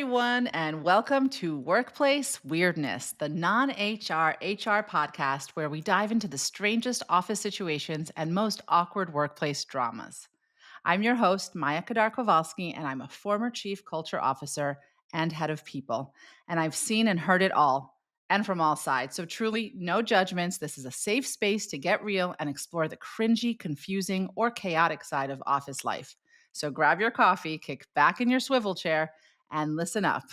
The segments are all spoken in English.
everyone, and welcome to Workplace Weirdness, the non HR podcast where we dive into the strangest office situations and most awkward workplace dramas. I'm your host, Maya Kadar Kovalsky, and I'm a former chief culture officer and head of people. And I've seen and heard it all, and from all sides. So, truly, no judgments. This is a safe space to get real and explore the cringy, confusing, or chaotic side of office life. So, grab your coffee, kick back in your swivel chair, and listen up.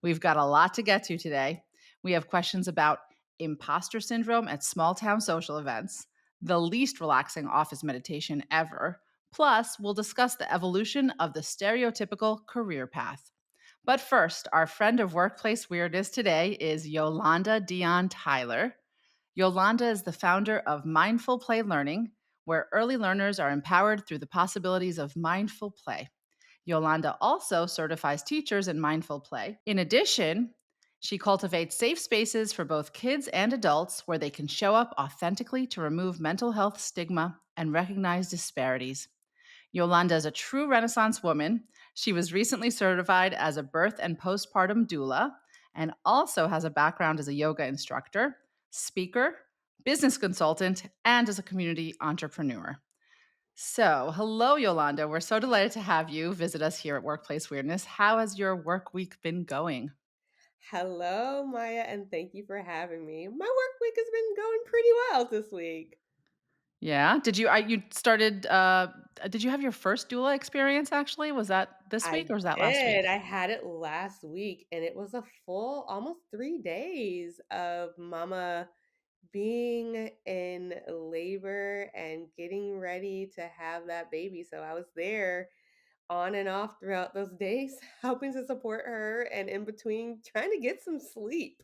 We've got a lot to get to today. We have questions about imposter syndrome at small town social events, the least relaxing office meditation ever. Plus, we'll discuss the evolution of the stereotypical career path. But first, our friend of Workplace Weirdness today is Yolonda Deon Tyler. Yolonda is the founder of Mindful Play Learning, where early learners are empowered through the possibilities of mindful play. Yolonda also certifies teachers in mindful play. In addition, she cultivates safe spaces for both kids and adults where they can show up authentically to remove mental health stigma and recognize disparities. Yolanda is a true Renaissance woman. She was recently certified as a birth and postpartum doula and also has a background as a yoga instructor, speaker, business consultant, and as a community entrepreneur. So, hello, Yolanda. We're so delighted to have you visit us here at Workplace Weirdness. How has your work week been going? Hello, Maya, and thank you for having me. My work week has been going pretty well this week. Yeah. You started? Did you have your first doula experience? Actually, was that this week I or was that last week? did. I had it last week, and it was a full almost 3 days of mama being in labor and getting ready to have that baby. So I was there on and off throughout those days, helping to support her and in between trying to get some sleep.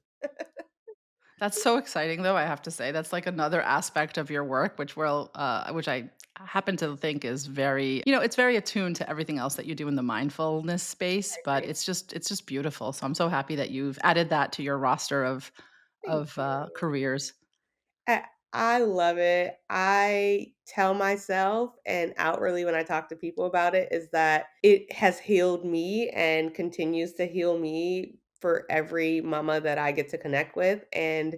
That's so exciting, though. I have to say that's like another aspect of your work, which I happen to think is very, it's very attuned to everything else that you do in the mindfulness space. But Right. it's just beautiful. So I'm so happy that you've added that to your roster of Thank you. careers. I I love it. I tell myself and outwardly when I talk to people about it is that it has healed me and continues to heal me for every mama that I get to connect with. And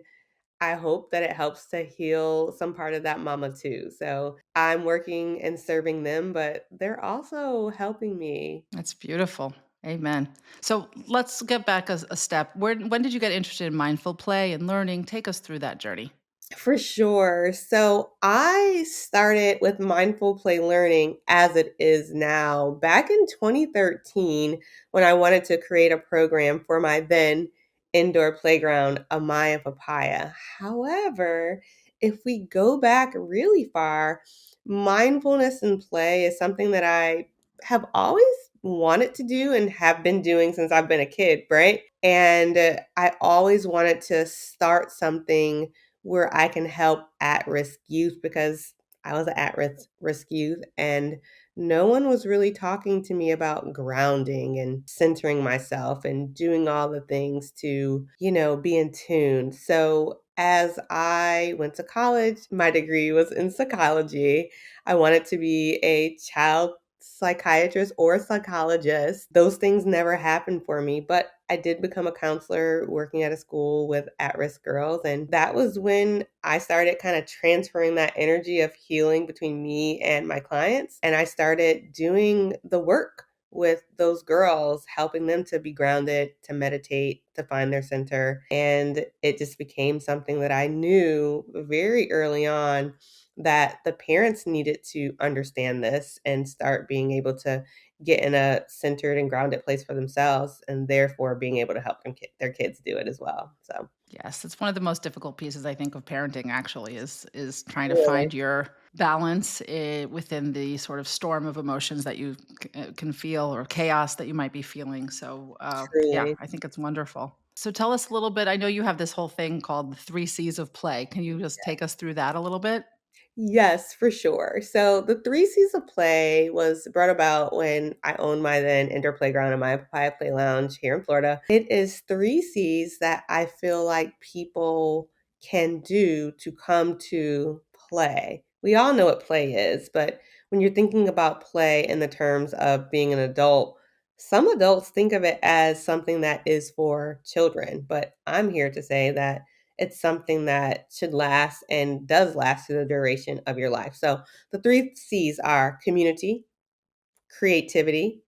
I hope that it helps to heal some part of that mama too. So I'm working and serving them, but they're also helping me. That's beautiful. Amen. So let's get back a step. When did you get interested in mindful play and learning? Take us through that journey. For sure. So I started with mindful play learning as it is now back in 2013 when I wanted to create a program for my then indoor playground, Amaya Papaya. However, if we go back really far, mindfulness and play is something that I have always wanted to do and have been doing since I've been a kid, right? And I always wanted to start something where I can help at-risk youth because I was an at-risk youth and no one was really talking to me about grounding and centering myself and doing all the things to, be in tune. So as I went to college, my degree was in psychology. I wanted to be a child psychiatrist or psychologist. Those things never happened for me, but I did become a counselor working at a school with at risk girls. And that was when I started kind of transferring that energy of healing between me and my clients. And I started doing the work with those girls, helping them to be grounded, to meditate, to find their center. And it just became something that I knew very early on that the parents needed to understand this and start being able to get in a centered and grounded place for themselves and therefore being able to help their kids do it as well. So, Yes, it's one of the most difficult pieces I think of parenting. Actually, is trying to really, find your balance within the sort of storm of emotions that you can feel or chaos that you might be feeling. So, yeah, truly. I think it's wonderful. So, tell us a little bit. I know you have this whole thing called the 3 C's of play. Can you just take us through that a little bit? Yes, for sure. So the 3 C's of play was brought about when I owned my then indoor playground and my Papaya Play Lounge here in Florida. It is 3 C's that I feel like people can do to come to play. We all know what play is, but when you're thinking about play in the terms of being an adult, Some adults think of it as something that is for children, but I'm here to say that it's something that should last and does last through the duration of your life. So the three C's are community, creativity,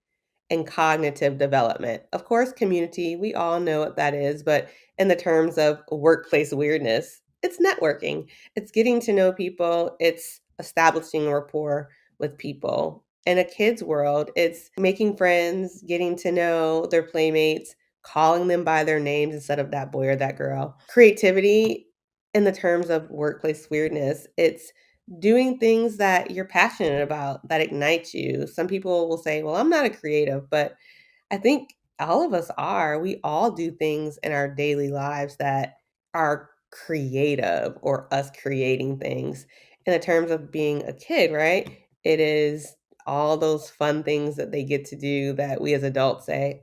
and cognitive development. Of course, community, we all know what that is, but in the terms of workplace weirdness, it's networking. It's getting to know people, it's establishing rapport with people. In a kid's world, it's making friends, getting to know their playmates, calling them by their names instead of that boy or that girl. Creativity, in the terms of workplace weirdness, it's doing things that you're passionate about that ignite you. Some people will say, "Well, I'm not a creative," but I think all of us are. We all do things in our daily lives that are creative or us creating things. In the terms of being a kid, right? It is all those fun things that they get to do that we as adults say,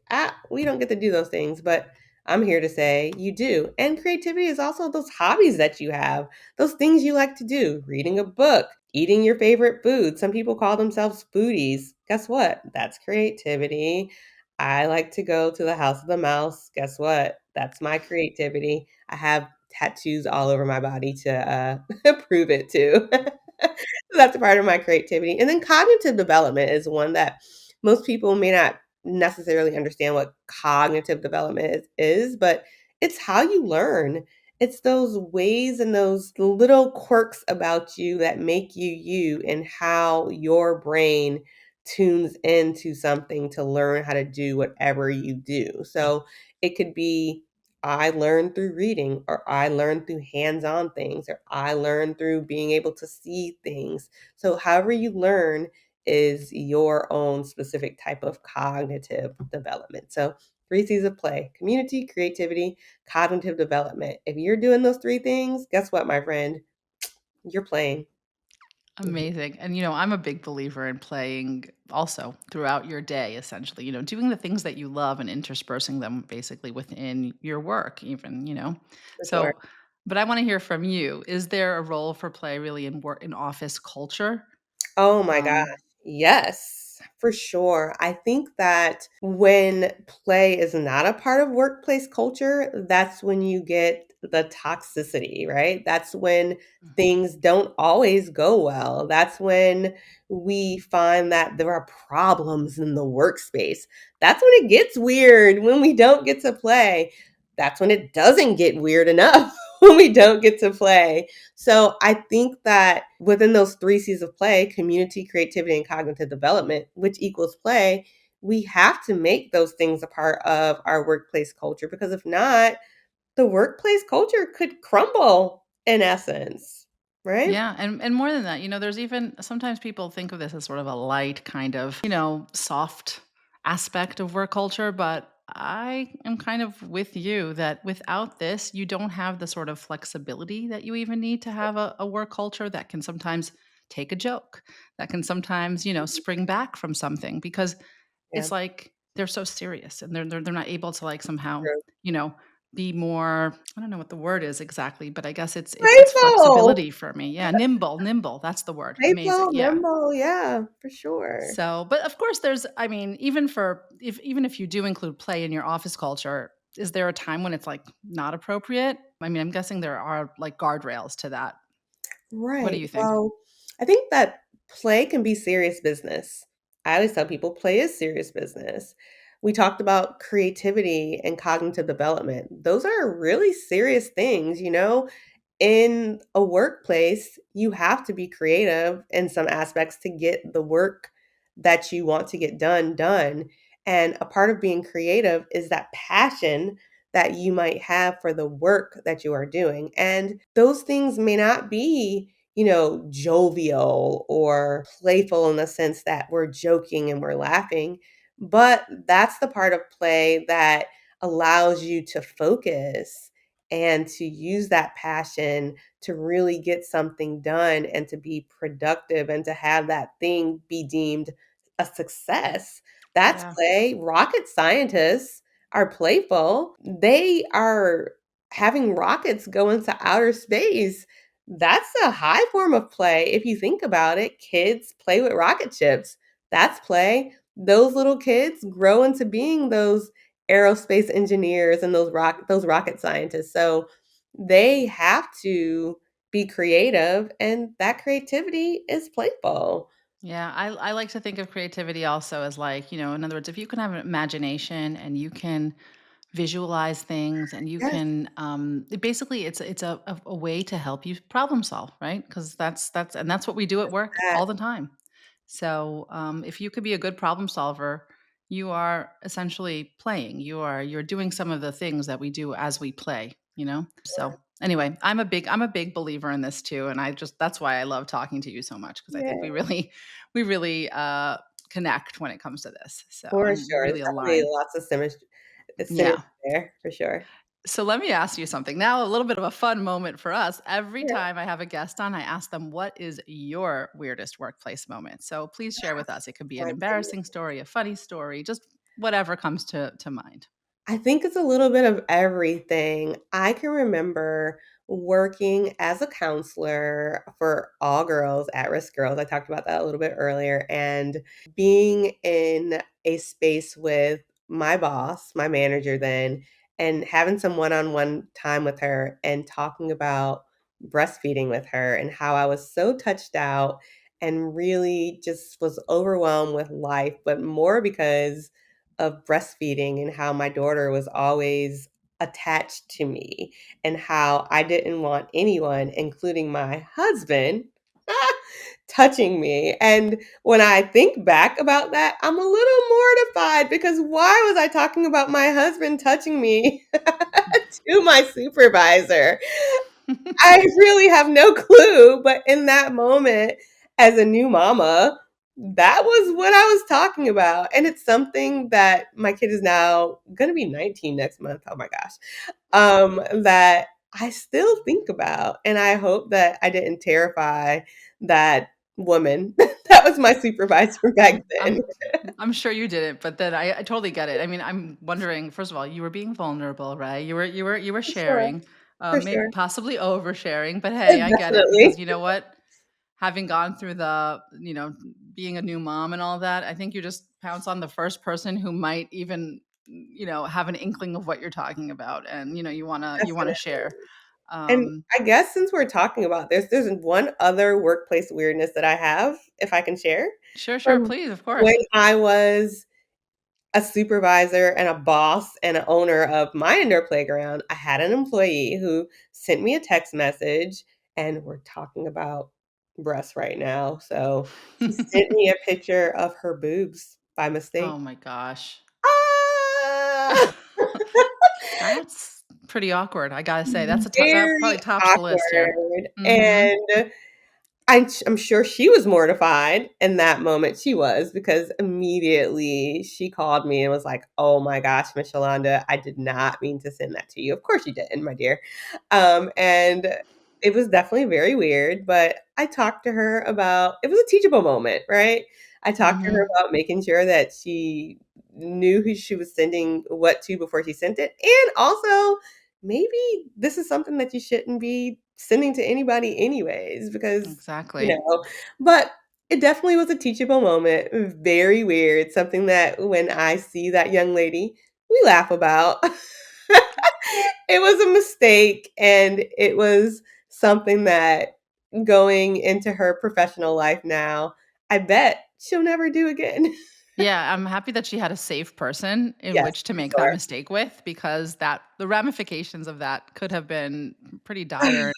we don't get to do those things. But I'm here to say you do. And creativity is also those hobbies that you have, those things you like to do, reading a book, eating your favorite food. Some people call themselves foodies. Guess what? That's creativity. I like to go to the House of the Mouse. Guess what? That's my creativity. I have tattoos all over my body to prove it too. So that's a part of my creativity. And then cognitive development is one that most people may not necessarily understand what cognitive development is, but it's how you learn. It's those ways and those little quirks about you that make you you and how your brain tunes into something to learn how to do whatever you do. So it could be I learned through reading, or I learned through hands on things, or I learned through being able to see things. So, however you learn is your own specific type of cognitive development. So, three C's of play: community, creativity, cognitive development. If you're doing those three things, guess what, my friend? You're playing. Mhm. Amazing. And, I'm a big believer in playing also throughout your day, essentially, doing the things that you love and interspersing them basically within your work, even. For sure. So, but I want to hear from you. Is there a role for play really in work, in office culture? Oh my gosh. Um, Yes, for sure. I think that when play is not a part of workplace culture, that's when you get the toxicity, right? That's when things don't always go well. That's when we find that there are problems in the workspace. That's when it gets weird when we don't get to play. That's when it doesn't get weird enough when we don't get to play. So I think that within those three C's of play, community, creativity, and cognitive development, which equals play, we have to make those things a part of our workplace culture because if not, the workplace culture could crumble in essence, right? Yeah, and more than that, there's even sometimes people think of this as sort of a light kind of, soft aspect of work culture, but I am kind of with you that without this, you don't have the sort of flexibility that you even need to have a work culture that can sometimes take a joke, that can sometimes, spring back from something because Yeah, it's like they're so serious and they're not able to like somehow, true. you know, be more, I don't know what the word is exactly, but I guess it's Playful, flexibility for me. Yeah, nimble, that's the word. Amazing. playful, Yeah. nimble, yeah, for sure. So, but of course there's I mean, even if you do include play in your office culture, is there a time when it's like not appropriate? I mean, I'm guessing there are like guardrails to that. What do Right. you think? Well, I think that play can be serious business. I always tell people play is serious business. We talked about creativity and cognitive development. Those are really serious things, in a workplace, you have to be creative in some aspects to get the work that you want to get done. And a part of being creative is that passion that you might have for the work that you are doing. And those things may not be, jovial or playful in the sense that we're joking and we're laughing, but that's the part of play that allows you to focus and to use that passion to really get something done and to be productive and to have that thing be deemed a success. That's Yeah. play. Rocket scientists are playful. They are having rockets go into outer space. That's a high form of play. If you think about it, kids play with rocket ships. That's play. those little kids grow into being those aerospace engineers and those rocket scientists. So they have to be creative, and that creativity is playful. Yeah, I like to think of creativity also as like, in other words, if you can have an imagination and you can visualize things and you Yes, can basically it's a way to help you problem solve, right? Because that's what we do at work that all the time. So if you could be a good problem solver, you are essentially playing. You're doing some of the things that we do as we play. So anyway, I'm a big believer in this too, and I just that's why I love talking to you so much, because I think yeah, we really connect when it comes to this. So for I'm sure. There's really definitely aligned. lots of synergy Yeah. there for sure. So let me ask you something. Now, a little bit of a fun moment for us. Every Yeah. time I have a guest on, I ask them, what is your weirdest workplace moment? So please share with us. It could be an My embarrassing goodness. story, a funny story, just whatever comes to mind. I think it's a little bit of everything. I can remember working as a counselor for all girls, at-risk girls. I talked about that a little bit earlier, and being in a space with my boss, my manager then, and having some one-on-one time with her and talking about breastfeeding with her and how I was so touched out and really just was overwhelmed with life, but more because of breastfeeding and how my daughter was always attached to me and how I didn't want anyone, including my husband, touching me. And when I think back about that, I'm a little mortified because why was I talking about my husband touching me to my supervisor? I really have no clue, but in that moment, as a new mama, that was what I was talking about, and it's something that my kid is now gonna be 19 next month, oh my gosh, that I still think about, and I hope that I didn't terrify that woman that was my supervisor back I'm then. I'm I'm sure you didn't, but then I totally get it. I mean, I'm wondering, first of all, you were being vulnerable, right? You were For sure, sharing, for maybe sure. possibly oversharing, but hey, I get it, because Definitely. you know what? Having gone through being a new mom and all that, I think you just pounce on the first person who might even, have an inkling of what you're talking about, and you wanna Definitely. share. And Um, I guess since we're talking about this, there's one other workplace weirdness that I have, if I can share, sure, sure, from please, of when course. I was a supervisor and a boss and an owner of my indoor playground. I had an employee who sent me a text message, and we're talking about breasts right now. So she sent me a picture of her boobs by Oh mistake. my gosh. Ah! That's pretty awkward, I gotta say. That Very probably tops the list here. awkward, Mhm. and I'm sure she was mortified in that moment. She was, because immediately she called me and was like, "Oh my gosh, Miss Yolanda, I did not mean to send that to you." Of course you didn't, my dear. And it was definitely very weird, but I talked to her about it was a teachable moment, right? I talked to her Mhm. about making sure that she knew who she was sending what to before she sent it, and also maybe this is something that you shouldn't be sending to anybody anyways because, you Exactly. know but it definitely was a teachable moment, very weird, something that when I see that young lady, we laugh about. It was a mistake, and it was something that going into her professional life now, I bet she'll never do again. Yeah, I'm happy that she had a safe person in Yes, which to for make that sure. mistake with, because that the ramifications of that could have been pretty dire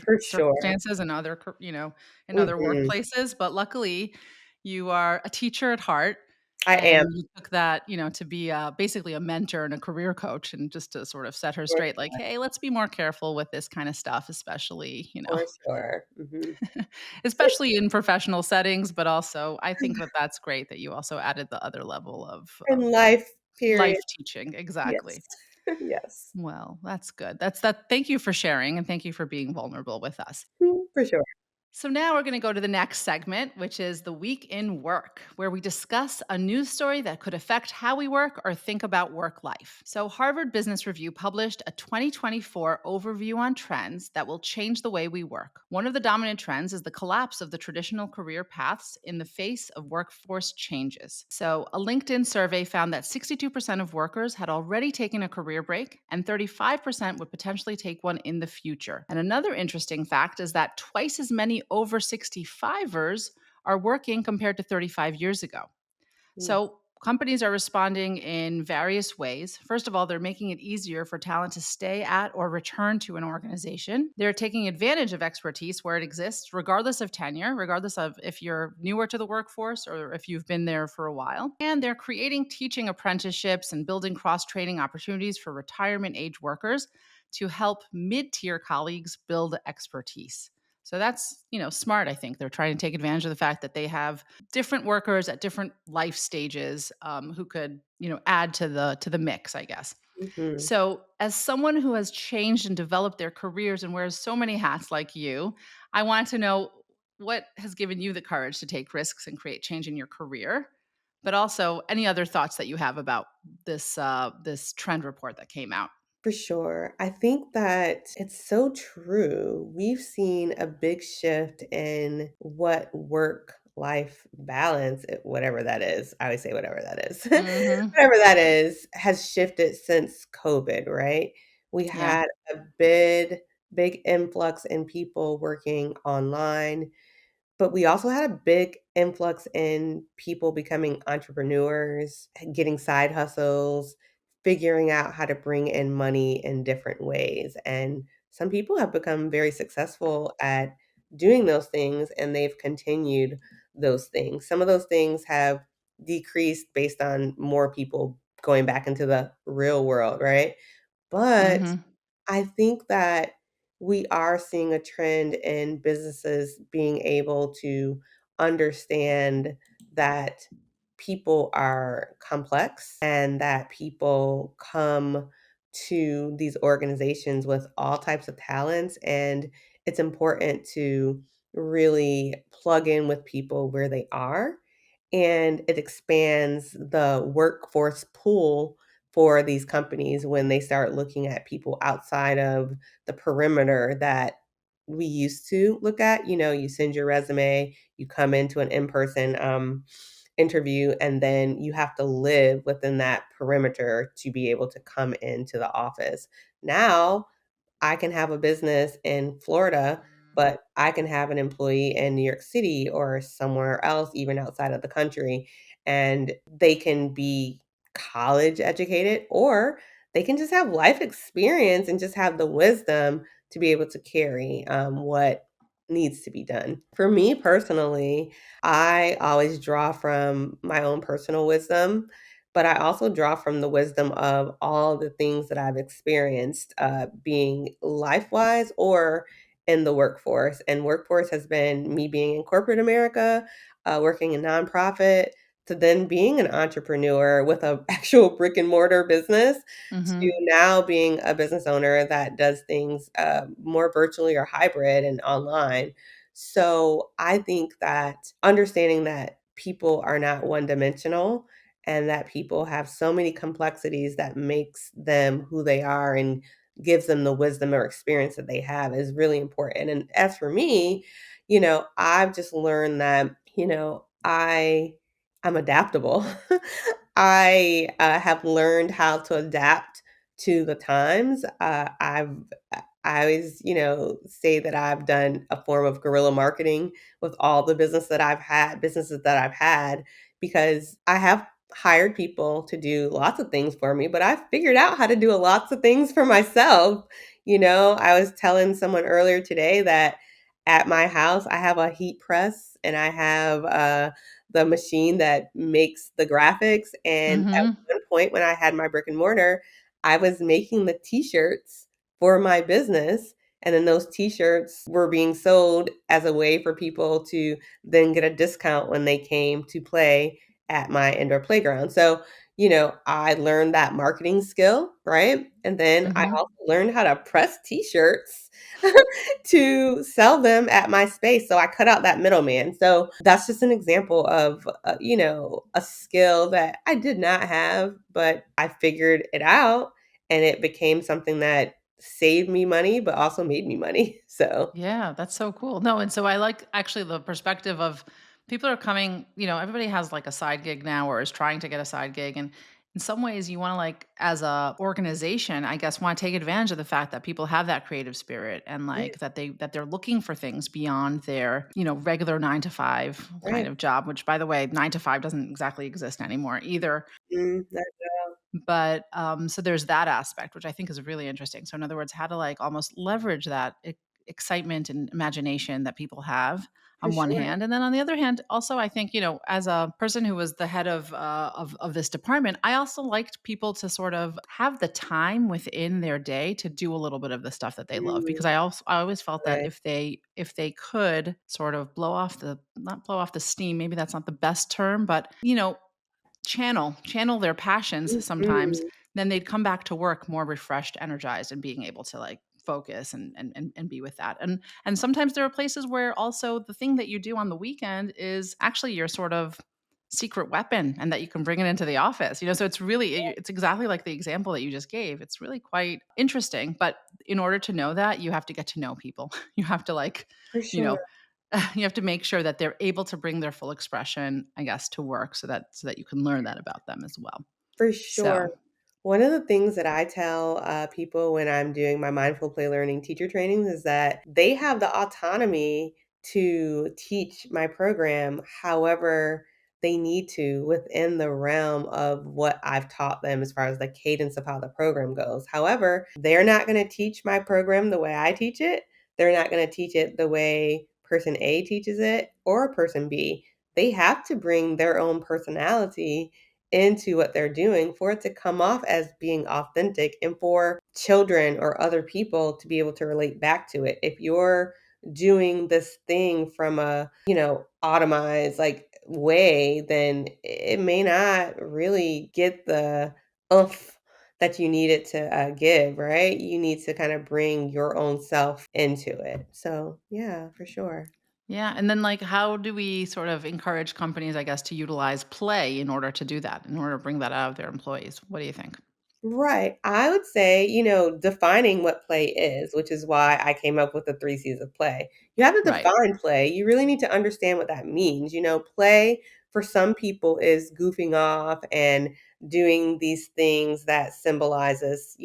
For sure. circumstances and in other Mhm. workplaces. But luckily, you are a teacher at heart, I and am, you took that, to be basically a mentor and a career coach, and just to sort of set her for straight, like, sure, hey, let's be more careful with this kind of stuff, for sure. Mhm. especially in professional settings. But also, I think that that's great that you also added the other level In of life, period. life teaching. Yes. Exactly. Yes. Well, that's good. Thank you for sharing, and thank you for being vulnerable with us. Mm, for sure. So now we're going to go to the next segment, which is the week in work, where we discuss a news story that could affect how we work or think about work life. So, Harvard Business Review published a 2024 overview on trends that will change the way we work. One of the dominant trends is the collapse of the traditional career paths in the face of workforce changes. So, a LinkedIn survey found that 62% of workers had already taken a career break, and 35% would potentially take one in the future. And another interesting fact is that twice as many over 65ers are working compared to 35 years ago. Mm. So companies are responding in various ways. First of all, they're making it easier for talent to stay at or return to an organization. They're taking advantage of expertise where it exists, regardless of tenure, regardless of if you're newer to the workforce or if you've been there for a while. And they're creating teaching apprenticeships and building cross-training opportunities for retirement age workers to help mid-tier colleagues build expertise. So that's, smart, I think. They're trying to take advantage of the fact that they have different workers at different life stages who could, add to the mix, I guess. Mhm. So, as someone who has changed and developed their careers and wears so many hats like you, I want to know what has given you the courage to take risks and create change in your career, but also any other thoughts that you have about this trend report that came out. For sure. I think that it's so true. We've seen a big shift in what work life balance, whatever that is. I always say whatever that is. Mm-hmm. Whatever that is has shifted since COVID, right? We Yeah. had a big influx in people working online, but we also had a big influx in people becoming entrepreneurs, getting side hustles, figuring out how to bring in money in different ways. And some people have become very successful at doing those things and they've continued those things. Some of those things have decreased based on more people going back into the real world, right? But Mm-hmm. I think that we are seeing a trend in businesses being able to understand that people are complex and that people come to these organizations with all types of talents. And it's important to really plug in with people where they are. And it expands the workforce pool for these companies when they start looking at people outside of the perimeter that we used to look at. You send your resume, you come into an in-person interview, and then you have to live within that perimeter to be able to come into the office. Now, I can have a business in Florida, but I can have an employee in New York City or somewhere else, even outside of the country, and they can be college educated or they can just have life experience and just have the wisdom to be able to carry what needs to be done. For me personally, I always draw from my own personal wisdom, but I also draw from the wisdom of all the things that I've experienced, being life-wise or in the workforce. And workforce has been me being in corporate America, working in nonprofit, to then being an entrepreneur with a actual brick and mortar business, Mm-hmm. to now being a business owner that does things more virtually or hybrid and online. So I think that understanding that people are not one dimensional and that people have so many complexities that makes them who they are and gives them the wisdom or experience that they have is really important. And as for me, I've just learned that, I'm adaptable. I have learned how to adapt to the times. I always, say that I've done a form of guerrilla marketing with all the businesses that I've had, because I have hired people to do lots of things for me, but I've figured out how to do lots of things for myself. I was telling someone earlier today that at my house, I have a heat press and I have the machine that makes the graphics. And at Mm-hmm. one point when I had my brick and mortar, I was making the t-shirts for my business. And then those t-shirts were being sold as a way for people to then get a discount when they came to play at my indoor playground. So, I learned that marketing skill, right? And then I Mhm. also learned how to press t-shirts to sell them at my space. So I cut out that middleman. So that's just an example of, a skill that I did not have, but I figured it out and it became something that saved me money, but also made me money. So, Yeah, that's so cool. No, and so I like actually the perspective of people are coming, everybody has like a side gig now or is trying to get a side gig. And in some ways you want to like as a organization, I guess want to take advantage of the fact that people have that creative spirit and yeah, like that they're looking for things beyond their, regular 9 to 5 kind right. of job, which by the way, 9 to 5 doesn't exactly exist anymore either. That But, so there's that aspect, which I think is really interesting. So in other words, how to like almost leverage that excitement and imagination that people have for on one sure. hand, and then on the other hand, also I think as a person who was the head of this department, I also liked people to sort of have the time within their day to do a little bit of the stuff that they love. Mm, Because I always felt that right. if they could sort of blow off the not blow off the steam, maybe that's not the best term, but channel their passions sometimes, Mhm. then they'd come back to work more refreshed, energized, and being able to like focus and be with that. And sometimes there are places where also the thing that you do on the weekend is actually your sort of secret weapon and that you can bring it into the office. So it's exactly like the example that you just gave. It's really quite interesting, but in order to know that, you have to get to know people. You have to like, For you sure. know, you have to make sure that they're able to bring their full expression, I guess, to work so that you can learn that about them as well. For sure. So, One of the things that I tell people when I'm doing my mindful play learning teacher trainings is that they have the autonomy to teach my program however they need to within the realm of what I've taught them as far as the cadence of how the program goes. However, they're not going to teach my program the way I teach it. They're not going to teach it the way person A teaches it or person B. They have to bring their own personality into what they're doing for it to come off as being authentic and for children or other people to be able to relate back to it. If you're doing this thing from a, automized like way, then it may not really get the oomph that you need it to give, right? You need to kind of bring your own self into it. So, yeah, for sure. yeah, and then like how do we sort of encourage companies, I guess, to utilize play in order to do that, in order to bring that out of their employees? What do you think? Right. I would say, defining what play is, which is why I came up with the 3 C's of play. You have to Right. define play. You really need to understand what that means. Play for some people is goofing off and doing these things that symbolizes,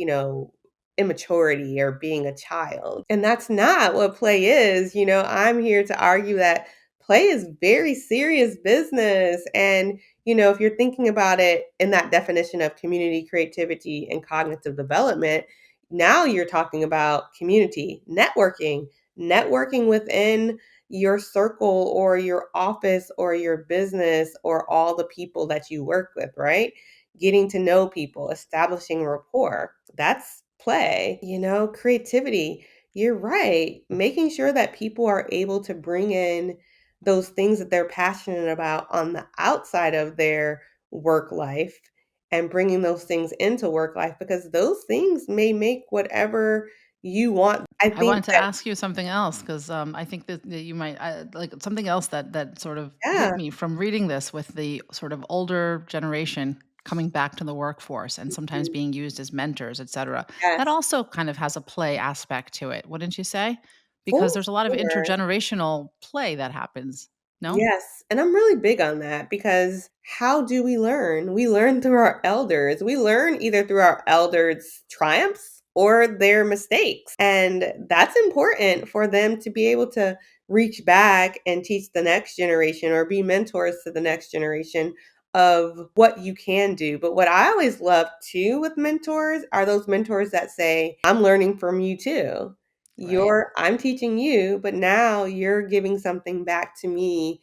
immaturity or being a child. And that's not what play is. I'm here to argue that play is very serious business and if you're thinking about it in that definition of community, creativity, and cognitive development, now you're talking about community, networking within your circle or your office or your business or all the people that you work with, right? Getting to know people, establishing rapport. That's play, creativity. You're right. Making sure that people are able to bring in those things that they're passionate about on the outside of their work life and bringing those things into work life because those things may make whatever you want. I I think wanted to that, ask you something else because I think that you might like something else that sort of hit yeah. me from reading this with the sort of older generation coming back to the workforce and sometimes Mhm. being used as mentors, et cetera. That Yes, also kind of has a play aspect to it, wouldn't you say? for Because there's a lot of sure. intergenerational play that happens. No? Yes, and I'm really big on that because how do we learn? We learn through our elders. We learn either through our elders' triumphs or their mistakes. And that's important for them to be able to reach back and teach the next generation or be mentors to the next generation of what you can do. But what I always love too with mentors are those mentors that say, I'm learning from you too. Right. I'm teaching you, but now you're giving something back to me,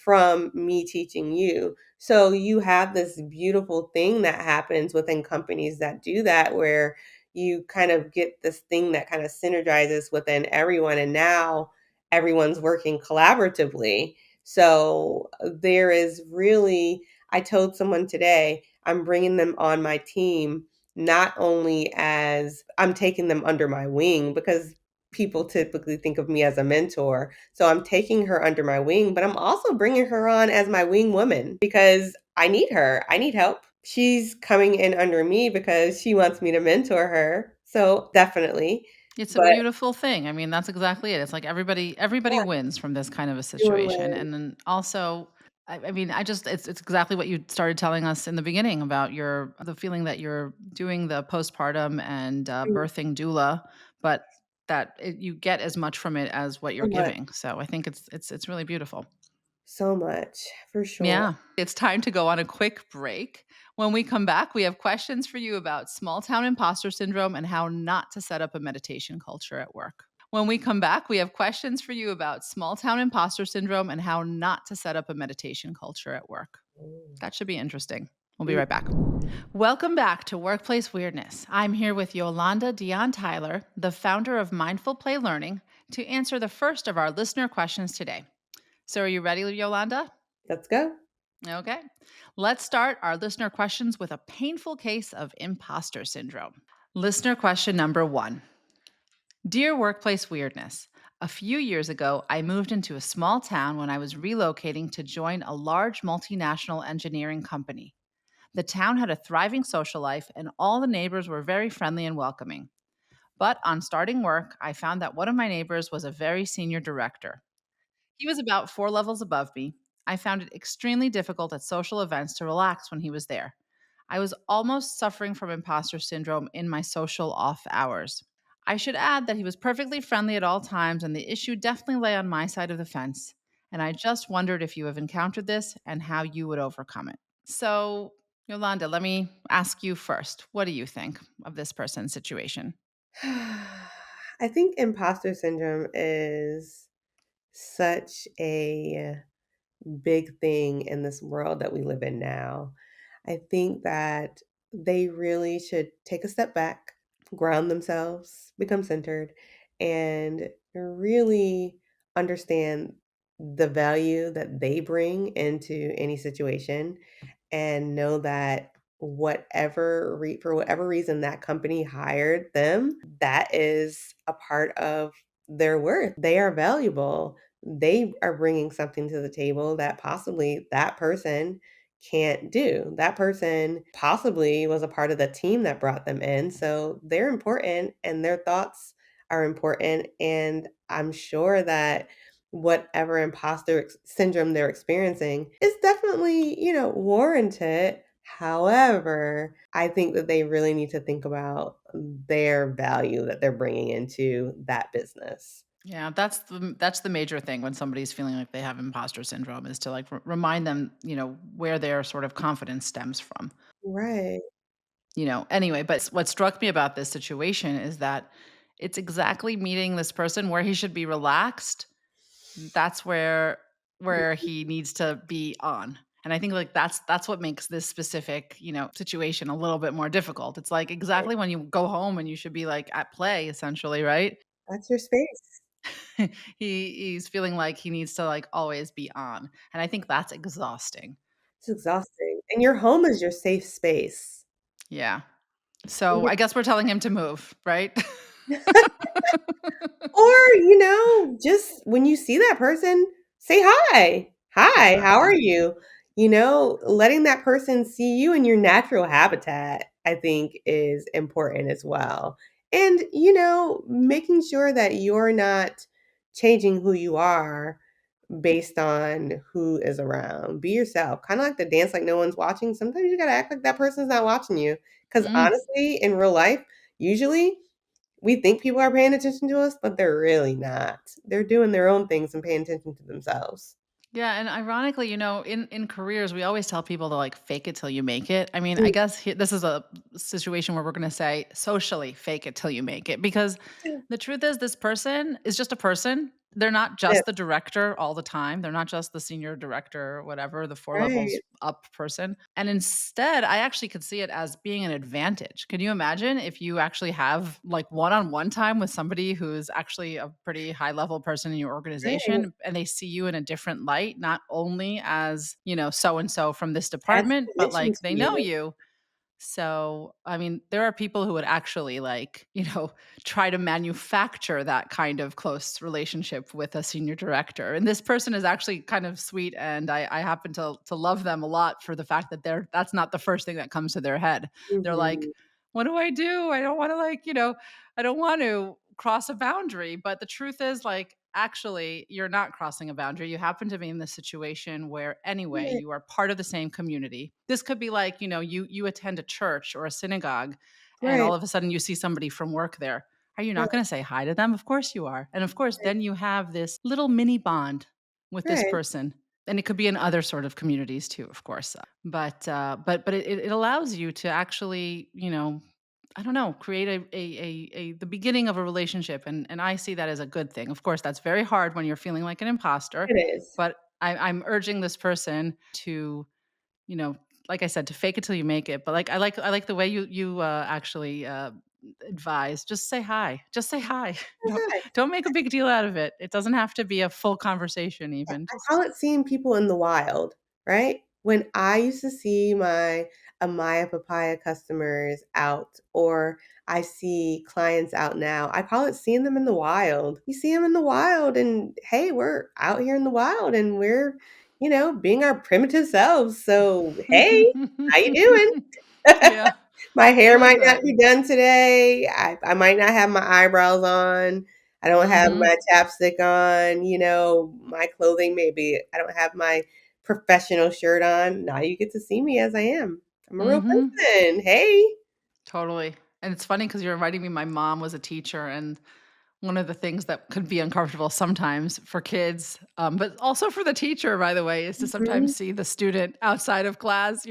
from me teaching you. So you have this beautiful thing that happens within companies that do that where you kind of get this thing that kind of synergizes within everyone and now everyone's working collaboratively. So there is really I told someone today, I'm bringing them on my team not only as I'm taking them under my wing because people typically think of me as a mentor. So I'm taking her under my wing, but I'm also bringing her on as my wing woman because I need her. I need help. She's coming in under me because she wants me to mentor her. So definitely. It's a But beautiful thing. I mean, that's exactly it. It's like everybody yeah, wins from this kind of a doing situation. my And then also, I mean, I just it's exactly what you started telling us in the beginning about the feeling that you're doing the postpartum and birthing doula, but you get as much from it as what so you're much, giving. So I think it's really beautiful. so much for sure. Yeah. It's time to go on a quick break. When we come back, we have questions for you about small town imposter syndrome and how not to set up a meditation culture at work. When we come back, we have questions for you about small town imposter syndrome and how not to set up a meditation culture at work. That should be interesting. We'll be Mm, right back. Welcome back to Workplace Weirdness. I'm here with Yolonda Deon Tyler, the founder of Mindful Play Learning, to answer the first of our listener questions today. So, are you ready, Yolanda? let's go. Okay. Let's start our listener questions with a painful case of imposter syndrome. Listener question number 1. Dear Workplace Weirdness, a few years ago, I moved into a small town when I was relocating to join a large multinational engineering company. The town had a thriving social life, and all the neighbors were very friendly and welcoming. But on starting work, I found that one of my neighbors was a very senior director. He was about 4 levels above me. I found it extremely difficult at social events to relax when he was there. I was almost suffering from imposter syndrome in my social off hours. I should add that he was perfectly friendly at all times, and the issue definitely lay on my side of the fence. And I just wondered if you have encountered this and how you would overcome it. So, Yolanda, let me ask you first. What do you think of this person's situation? I think imposter syndrome is such a big thing in this world that we live in now. I think that they really should take a step back, ground themselves, become centered, and really understand the value that they bring into any situation and know that for whatever reason that company hired them, that is a part of their worth. They are valuable. They are bringing something to the table that possibly that person can't do. That person possibly was a part of the team that brought them in. So they're important and their thoughts are important. And I'm sure that whatever syndrome they're experiencing is definitely, warranted. However, I think that they really need to think about their value that they're bringing into that business. Yeah, that's the major thing when somebody's feeling like they have imposter syndrome is to like remind them, where their sort of confidence stems from. Right. Anyway, but what struck me about this situation is that it's exactly meeting this person where he should be relaxed. That's where he needs to be on. And I think like that's what makes this specific, situation a little bit more difficult. It's like exactly when you go home and you should be like at play essentially, right? That's your space. He's feeling like he needs to like always be on. And I think that's exhausting. It's exhausting. And your home is your safe space. Yeah. So I guess we're telling him to move, right? Or, just when you see that person, say hi. Hi, how are Exactly. you? Letting that person see you in your natural habitat, I think is important as well. And, making sure that you're not changing who you are based on who is around. Be yourself. Kind of like the dance like no one's watching. Sometimes you got to act like that person's not watching you. Because Mm. honestly, in real life, usually we think people are paying attention to us, but they're really not. They're doing their own things and paying attention to themselves. Yeah, and ironically, in careers, we always tell people to like fake it till you make it. I mean, I Mm, guess this is a situation where we're going to say socially fake it till you make it because the truth is this person is just a person They're not Yeah, just the director all the time. They're not just the senior director or whatever, the 4 levels right, up person. And instead, I actually could see it as being an advantage. Can you imagine if you actually have like one-on-one time with somebody who's actually a pretty high level person in your right. organization and they see you in a different light, not only as, so and so from this Adds department, but dimension like to they know you. you. So, I mean, there are people who would actually like, try to manufacture that kind of close relationship with a senior director. And this person is actually kind of sweet. And I happen to love them a lot for the fact that that's not the first thing that comes to their head. They're like, Mhm. what do I do? I don't want to I don't want to cross a boundary. But the truth is like, actually, you're not crossing a boundary. You happen to be in this situation where anyway, Right, you are part of the same community. This could be like, you attend a church or a synagogue and right, all of a sudden you see somebody from work there. Are you right, not going to say hi to them? Of course you are. And of course, then you have this little mini bond with this right, person. And it could be in other sort of communities too, of course. But it allows you to actually, I don't know, create a the beginning of a relationship, and I see that as a good thing. Of course, that's very hard when you're feeling like an imposter, it is. but I'm urging this person to, you know, like I said, to fake it till you make it. But like I like the way you actually advise. Just say hi. Just say hi. Don't Hi. don't make a big deal out of it. It doesn't have to be a full conversation. Yeah, Even I just call it seeing people in the wild, right? When I used to see my Maya Papaya customers out, or I see clients out now, I call it seeing them in the wild. You see them in the wild, and hey, we're out here in the wild, and we're, being our primitive selves. So, hey, how you doing? yeah, My I hair like might that. not be done today. I might not have my eyebrows on. I don't have Hmm. my chapstick on, my clothing maybe I don't have my professional shirt on. Now you get to see me as I am. I'm a real Hmm. person. Hey. Totally. And it's funny because you're reminding me my mom was a teacher, and one of the things that could be uncomfortable sometimes for kids, but also for the teacher, by the way, is to Mhm. sometimes see the student outside of class.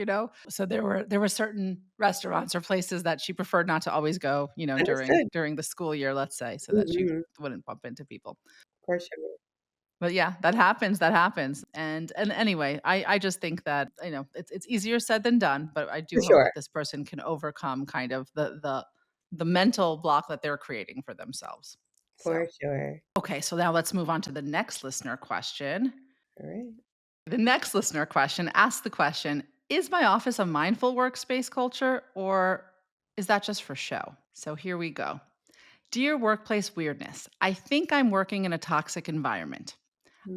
So there were certain restaurants or places that she preferred not to always go, during Understood. during the school year, let's say, so that she Mhm. wouldn't bump into people. For sure. But yeah, that happens. And anyway, I just think that, it's easier said than done, but I For do hope sure. that this person can overcome kind of the mental block that they're creating for themselves. So, For sure. okay, so now let's move on to the next listener question. All right. The next listener question asks the question, is my office a mindful workspace culture, or is that just for show? So here we go. Dear Workplace Weirdness, I think I'm working in a toxic environment.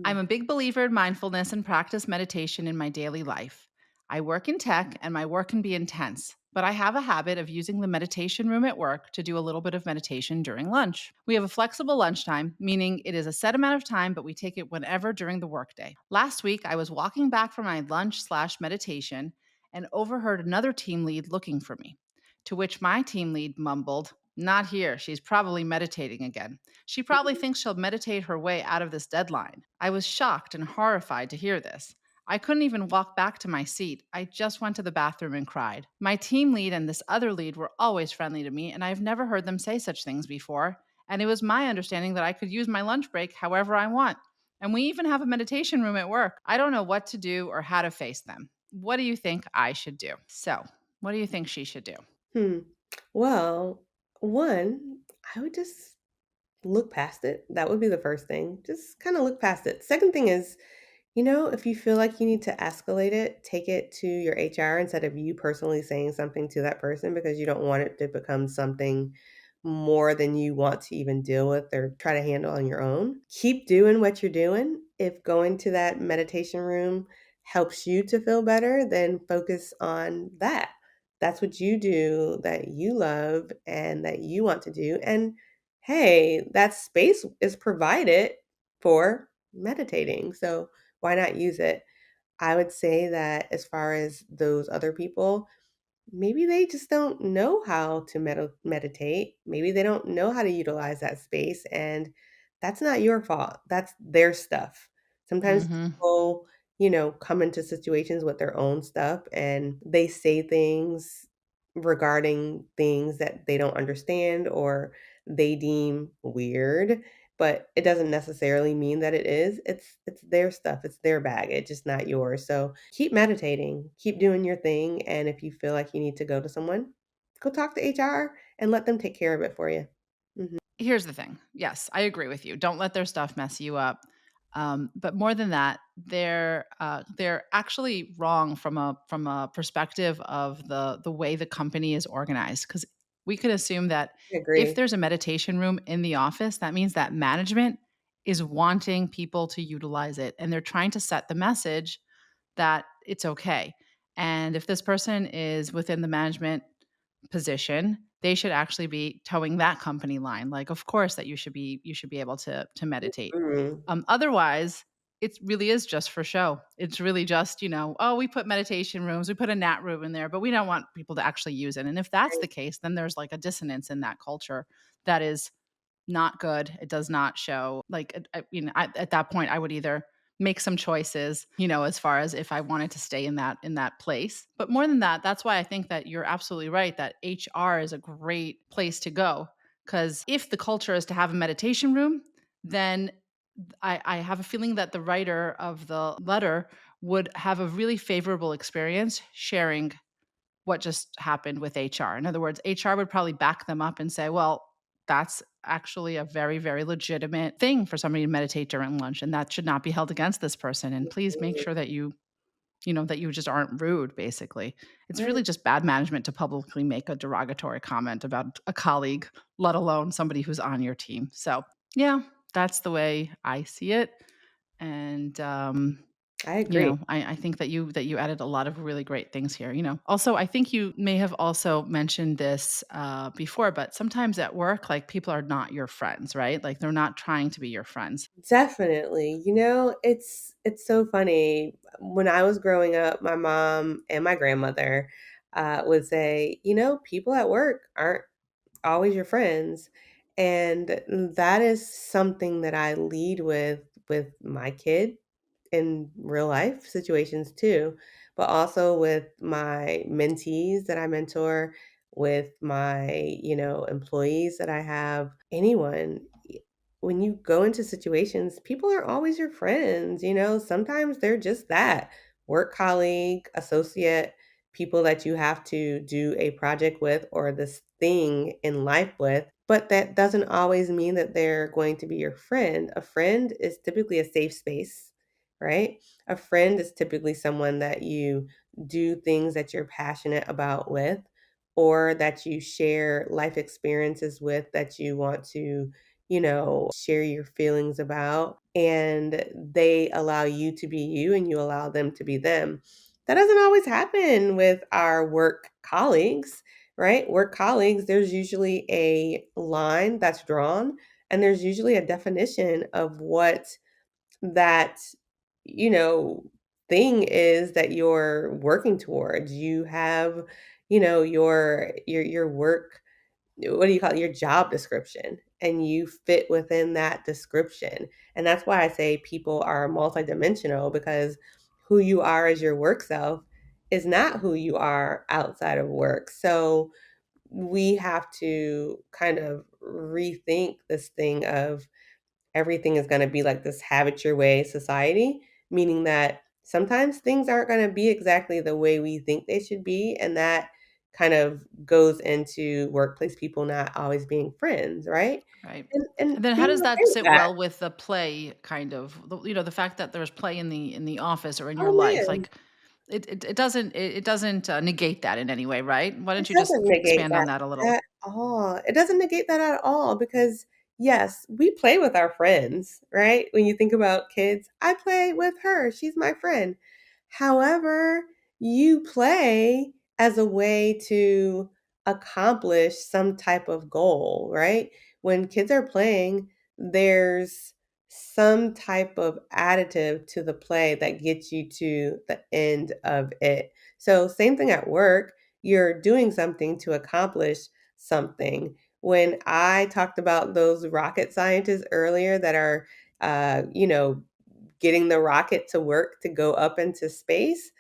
I'm Mm. a big believer in mindfulness and practice meditation in my daily life. I work in tech and my work can be intense, but I have a habit of using the meditation room at work to do a little bit of meditation during lunch. We have a flexible lunchtime, meaning it is a set amount of time, but we take it whenever during the workday. Last week, I was walking back from my lunch/meditation and overheard another team lead looking for me, to which my team lead mumbled, "Not here. She's probably meditating again. She probably thinks she'll meditate her way out of this deadline." I was shocked and horrified to hear this. I couldn't even walk back to my seat. I just went to the bathroom and cried. My team lead and this other lead were always friendly to me, and I've never heard them say such things before. And it was my understanding that I could use my lunch break however I want. And we even have a meditation room at work. I don't know what to do or how to face them. What do you think I should do? So, what do you think she should do? Hmm. Well, one, I would just look past it. That would be the first thing. Just kind of look past it. Second thing is, if you feel like you need to escalate it, take it to your HR instead of you personally saying something to that person because you don't want it to become something more than you want to even deal with or try to handle on your own. Keep doing what you're doing. If going to that meditation room helps you to feel better, then focus on that. That's what you do that you love and that you want to do. And hey, that space is provided for meditating. So why not use it? I would say that as far as those other people, maybe they just don't know how to meditate. Maybe they don't know how to utilize that space. And that's not your fault. That's their stuff. Sometimes Mhm. people, come into situations with their own stuff and they say things regarding things that they don't understand or they deem weird. but it doesn't necessarily mean that it is. It's their stuff, it's their baggage, it's not yours. So keep meditating, keep doing your thing, and if you feel like you need to go to someone, go talk to HR and let them take care of it for you. Mhm. Here's the thing. Yes, I agree with you. Don't let their stuff mess you up. But more than that, they're actually wrong from a perspective of the way the company is organized. Because we could assume that I if agree. there's a meditation room in the office, that means that management is wanting people to utilize it, and they're trying to set the message that it's okay. And if this person is within the management position, they should actually be towing that company line. Like, of course, that you should be able to meditate. Mhm. Otherwise, it really is just for show. It's really just, oh, we put meditation rooms, we put a nat room in there, but we don't want people to actually use it. And if that's the Right. case, then there's like a dissonance in that culture that is not good. It does not show like at that point I would either make some choices, as far as if I wanted to stay in that place. But more than that, that's why I think that you're absolutely right that HR is a great place to go, cuz if the culture is to have a meditation room, then I have a feeling that the writer of the letter would have a really favorable experience sharing what just happened with HR. In other words, HR would probably back them up and say, well, that's actually a very, very legitimate thing for somebody to meditate during lunch. And that should not be held against this person. And please make Mhm. sure that that you just aren't rude, basically. It's Right. really just bad management to publicly make a derogatory comment about a colleague, let alone somebody who's on your team. So, yeah, that's the way I see it. And I agree. I think that you added a lot of really great things here. Also, I think you may have also mentioned this before, but sometimes at work, like people are not your friends, right? Like they're not trying to be your friends. Definitely. It's so funny. When I was growing up, my mom and my grandmother would say, people at work aren't always your friends. And that is something that I lead with my kid in real life situations too, but also with my mentees that I mentor, with my, employees that I have, anyone. When you go into situations, people aren't always your friends, sometimes they're just that work colleague, associate, people that you have to do a project with or this thing in life with, but that doesn't always mean that they're going to be your friend. A friend is typically a safe space, right? A friend is typically someone that you do things that you're passionate about with, or that you share life experiences with, that you want to, share your feelings about, and they allow you to be you and you allow them to be them. That doesn't always happen with our work colleagues, right? Work colleagues, there's usually a line that's drawn, and there's usually a definition of what that, you know, thing is that you're working towards. You have, your work, what do you call it? Your job description, and you fit within that description. And that's why I say people are multidimensional, because who you are as your work self is not who you are outside of work. So we have to kind of rethink this thing of everything is going to be like this have it your way society, meaning that sometimes things aren't going to be exactly the way we think they should be. And that kind of goes into workplace people not always being friends, right? Right. And And then how being does okay that with sit that. well with the play kind of, the fact that there's play in the office or in your Oh life? man, Like it doesn't negate that in any way, right? Why it don't you just doesn't negate expand that on that a little? at all. It doesn't negate that at all, because yes, we play with our friends, right? When you think about kids, I play with her, she's my friend. However, you play as a way to accomplish some type of goal, right? When kids are playing, there's some type of additive to the play that gets you to the end of it. So, same thing at work, you're doing something to accomplish something. When I talked about those rocket scientists earlier that are, getting the rocket to work to go up into space,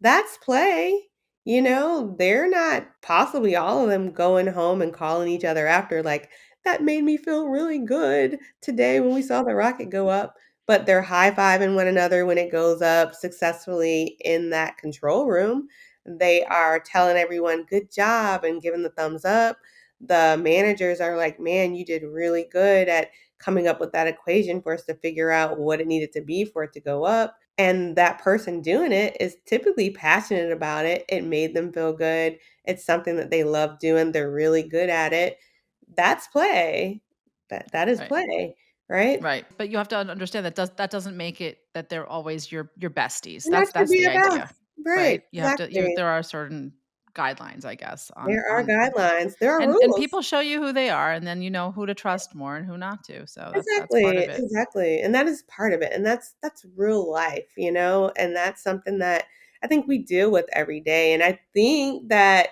that's play. They're not, possibly all of them, going home and calling each other after like, that made me feel really good today when we saw the rocket go up." But they're high-fiving one another when it goes up successfully in that control room. They are telling everyone, "Good job," and giving the thumbs up. The managers are like, "Man, you did really good at coming up with that equation for us to figure out what it needed to be for it to go up." And that person doing it is typically passionate about it. It made them feel good. It's something that they love doing. They're really good at it. That's play. That is Right. play, right? Right. But you have to understand that doesn't make it that they're always your besties. And that should That's be the a best. idea, Right, right? You have to exactly. there are certain guidelines, I guess, There are on guidelines. There are and rules. people show you who they are, and then you know who to trust more and who not to. So that's part of Exactly, it. exactly, and that is part of it, and that's real life, and that's something that I think we deal with every day, and I think that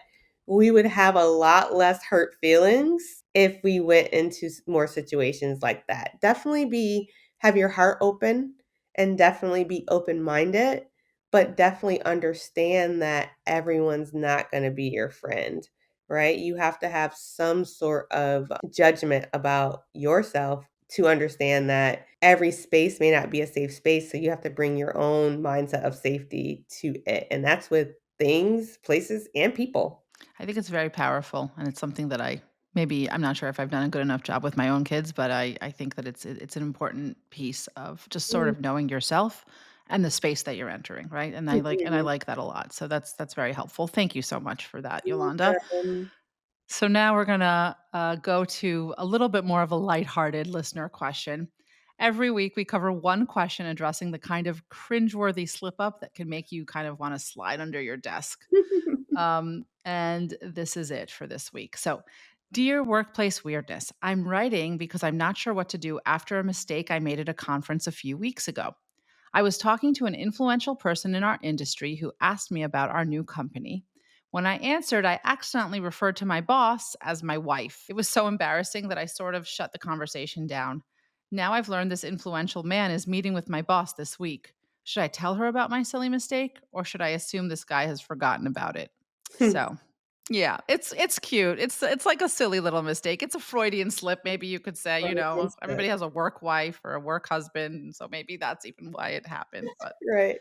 we would have a lot less hurt feelings if we went into more situations like that. Definitely be have your heart open and definitely be open-minded, but definitely understand that everyone's not gonna be your friend, right? You have to have some sort of judgment about yourself to understand that every space may not be a safe space. So you have to bring your own mindset of safety to it. And that's with things, places, and people. I think it's very powerful, and it's something that I'm not sure if I've done a good enough job with my own kids, but I think that it's an important piece of just sort Mm, of knowing yourself and the space that you're entering, right? And I mhm. like that a lot. So that's very helpful. Thank you so much for that, You're Yolanda. welcome. So now we're gonna go to a little bit more of a lighthearted listener question. Every week we cover one question addressing the kind of cringeworthy slip up that can make you kind of want to slide under your desk. And this is it for this week. So, dear Workplace Weirdness, I'm writing because I'm not sure what to do after a mistake I made at a conference a few weeks ago. I was talking to an influential person in our industry who asked me about our new company. When I answered, I accidentally referred to my boss as my wife. It was so embarrassing that I sort of shut the conversation down. Now I've learned this influential man is meeting with my boss this week. Should I tell her about my silly mistake or should I assume this guy has forgotten about it? So, yeah, it's cute. It's like a silly little mistake. It's a Freudian slip, maybe you could say, Freudian slip. everybody has a work wife or a work husband, so maybe that's even why it happened, but Right.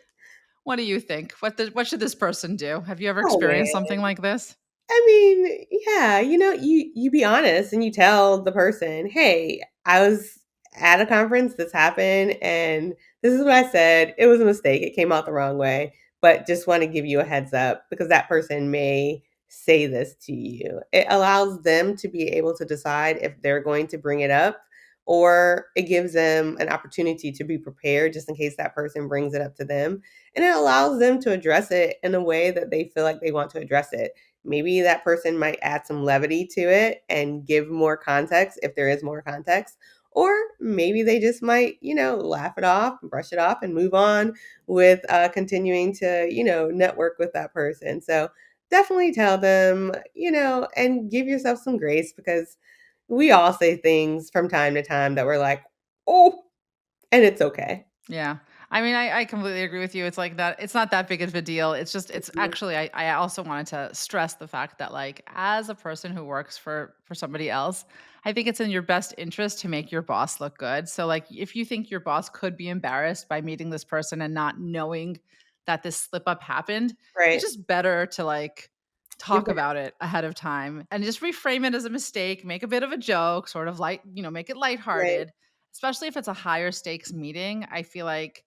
what do you think? What should this person do? Have you ever Oh, experienced man. something like this? I mean, yeah, you be honest and you tell the person, "Hey, I was at a conference, this happened, and this is what I said. It was a mistake. It came out the wrong way, but just want to give you a heads up because that person may say this to you." It allows them to be able to decide if they're going to bring it up, or it gives them an opportunity to be prepared just in case that person brings it up to them. And it allows them to address it in a way that they feel like they want to address it. Maybe that person might add some levity to it and give more context if there is more context. Or maybe they just might, laugh it off, brush it off, and move on with continuing to, network with that person. So definitely tell them, and give yourself some grace because we all say things from time to time that we're like, oh, and it's okay. Yeah. I mean, I completely agree with you. It's like that. It's not that big of a deal. It's Mhm. actually, I also wanted to stress the fact that like, as a person who works for somebody else, I think it's in your best interest to make your boss look good. So like, if you think your boss could be embarrassed by meeting this person and not knowing that this slip up happened, it's Right. just better to like You're talk about it ahead of time and just reframe it as a mistake, make a bit of a joke, sort of light, make it right. lighthearted. Especially if it's a higher stakes meeting, I feel like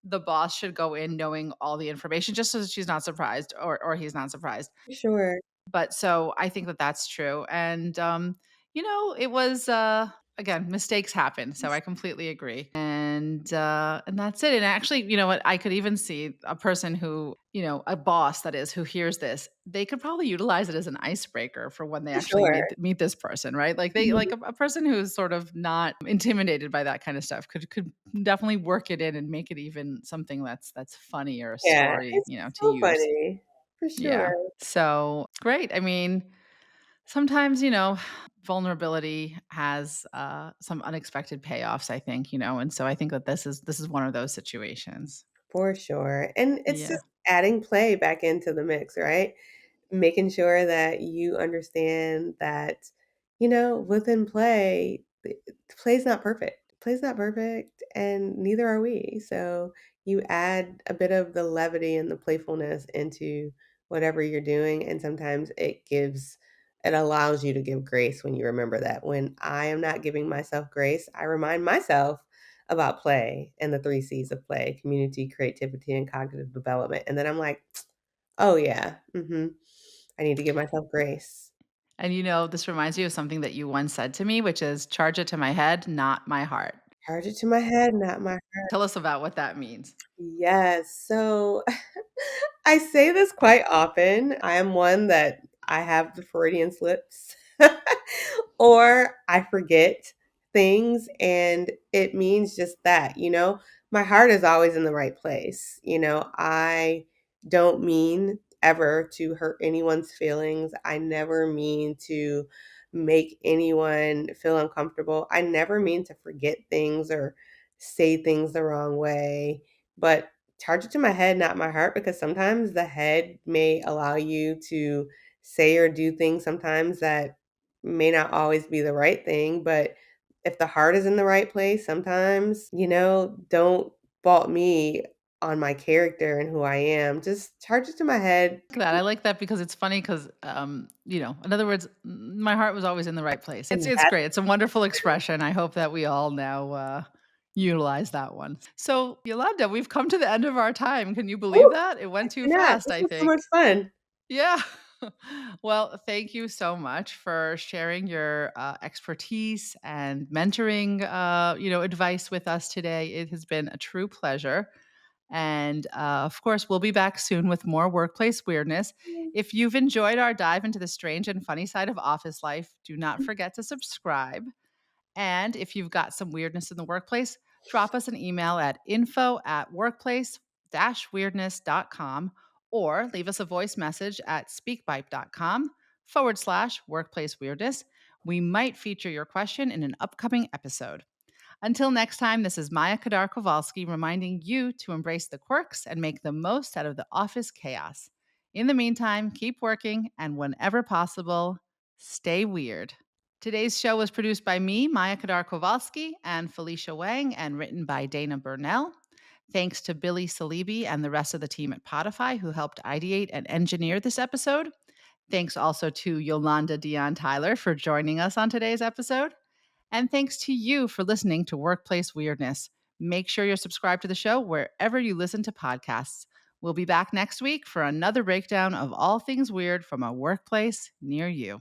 the boss should go in knowing all the information just so she's not surprised or he's not surprised. For sure. But so I think that that's true. And, it was, again, mistakes happen. So I completely agree. And that's it. And actually, you know what? I could even see a person who, a boss that is, who hears this, they could probably utilize it as an icebreaker for when they For actually sure. meet this person, right? Like Mhm. a person who's sort of not intimidated by that kind of stuff could definitely work it in and make it even something that's funny or a Yeah, story, it's to so use. funny. For sure. Yeah. So great. I mean, sometimes, vulnerability has some unexpected payoffs, I think, and so I think that this is one of those situations. For sure. And it's Yeah. just adding play back into the mix, right? Making sure that you understand that, within play, play's not perfect. Play's not perfect, and neither are we. So you add a bit of the levity and the playfulness into whatever you're doing, and sometimes it allows you to give grace when you remember that. When I am not giving myself grace, I remind myself about play and the 3 C's of play: community, creativity, and cognitive development. And then I'm like, "Oh yeah, I need to give myself grace." And this reminds me of something that you once said to me, which is charge it to my head, not my heart. Charge it to my head, not my Tell us about what that means. Yes. So I say this quite often. I am one that I have the Freudian slips or I forget things. And it means just that. My heart is always in the right place. I don't mean ever to hurt anyone's feelings. I never mean to make anyone feel uncomfortable. I never mean to forget things or say things the wrong way. But charge it to my head, not my heart, because sometimes the head may allow you to say or do things sometimes that may not always be the right thing. But if the heart is in the right place, sometimes, don't fault me on my character and who I am. Just charge it to my head That. I like that because it's funny because, in other words, my heart was always in the right place. It's and great. It's a wonderful expression. I hope that we all now utilize that one. So, Yolanda, we've come to the end of our time. Can you believe Ooh, that? It I went too cannot. fast, This I was so much think. fun. Yeah. Well, thank you so much for sharing your expertise and mentoring, advice with us today. It has been a true pleasure. And of course, we'll be back soon with more workplace weirdness. If you've enjoyed our dive into the strange and funny side of office life, do not forget to subscribe. And if you've got some weirdness in the workplace, drop us an email at info@workplace-weirdness.com or leave us a voice message at speakpipe.com/workplace weirdness. We might feature your question in an upcoming episode. Until next time, this is Maya Kadar Kovalsky reminding you to embrace the quirks and make the most out of the office chaos. In the meantime, keep working and whenever possible, stay weird. Today's show was produced by me, Maya Kadar Kovalsky, and Felicia Wang, and written by Dana Burnell. Thanks to Billy Salibi and the rest of the team at Podify who helped ideate and engineer this episode. Thanks also to Yolonda Deon Tyler for joining us on today's episode. And thanks to you for listening to Workplace Weirdness. Make sure you're subscribed to the show wherever you listen to podcasts. We'll be back next week for another breakdown of all things weird from a workplace near you.